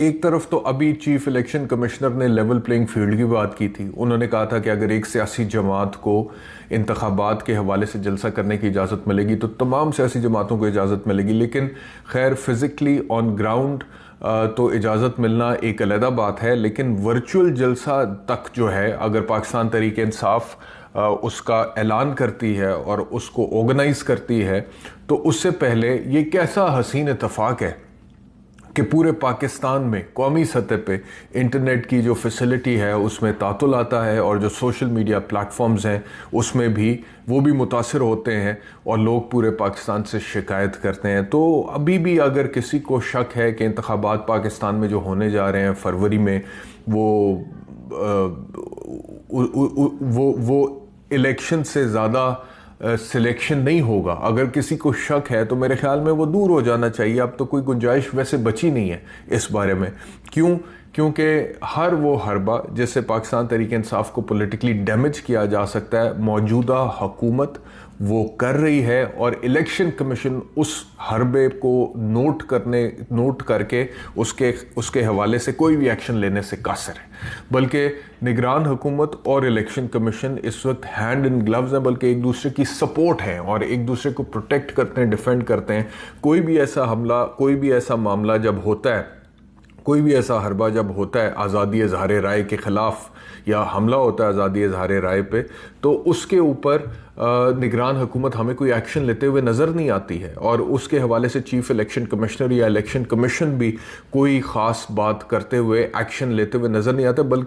ایک طرف تو ابھی چیف الیکشن کمشنر نے لیول پلینگ فیلڈ کی بات کی تھی. انہوں نے کہا تھا کہ اگر ایک سیاسی جماعت کو انتخابات کے حوالے سے جلسہ کرنے کی اجازت ملے گی تو تمام سیاسی جماعتوں کو اجازت ملے گی. لیکن خیر فزیکلی آن گراؤنڈ تو اجازت ملنا ایک علیحدہ بات ہے، لیکن ورچوئل جلسہ تک جو ہے اگر پاکستان تحریک انصاف اس کا اعلان کرتی ہے اور اس کو آرگنائز کرتی ہے تو اس سے پہلے یہ کیسا حسین اتفاق ہے کہ پورے پاکستان میں قومی سطح پہ انٹرنیٹ کی جو فیسلٹی ہے اس میں تعطل آتا ہے، اور جو سوشل میڈیا پلیٹ فارمز ہیں اس میں بھی وہ بھی متاثر ہوتے ہیں اور لوگ پورے پاکستان سے شکایت کرتے ہیں. تو ابھی بھی اگر کسی کو شک ہے کہ انتخابات پاکستان میں جو ہونے جا رہے ہیں فروری میں وہ الیکشن سے زیادہ سلیکشن نہیں ہوگا، اگر کسی کو شک ہے تو میرے خیال میں وہ دور ہو جانا چاہیے. اب تو کوئی گنجائش ویسے بچی نہیں ہے اس بارے میں. کیونکہ ہر وہ حربہ جس سے پاکستان تحریک انصاف کو پولیٹیکلی ڈیمیج کیا جا سکتا ہے موجودہ حکومت وہ کر رہی ہے، اور الیکشن کمیشن اس حربے کو نوٹ کر کے اس کے حوالے سے کوئی بھی ایکشن لینے سے قاصر ہے. بلکہ نگران حکومت اور الیکشن کمیشن اس وقت ہینڈ ان گلوز ہیں، بلکہ ایک دوسرے کی سپورٹ ہیں اور ایک دوسرے کو پروٹیکٹ کرتے ہیں، ڈیفینڈ کرتے ہیں. کوئی بھی ایسا حملہ، کوئی بھی ایسا معاملہ جب ہوتا ہے، کوئی بھی ایسا حربہ جب ہوتا ہے آزادی اظہار رائے کے خلاف یا حملہ ہوتا ہے آزادی اظہار رائے پہ، تو اس کے اوپر نگران حکومت ہمیں کوئی ایکشن لیتے ہوئے نظر نہیں آتی ہے، اور اس کے حوالے سے چیف الیکشن کمشنر یا الیکشن کمیشن بھی کوئی خاص بات کرتے ہوئے ایکشن لیتے ہوئے نظر نہیں آتا. بلکہ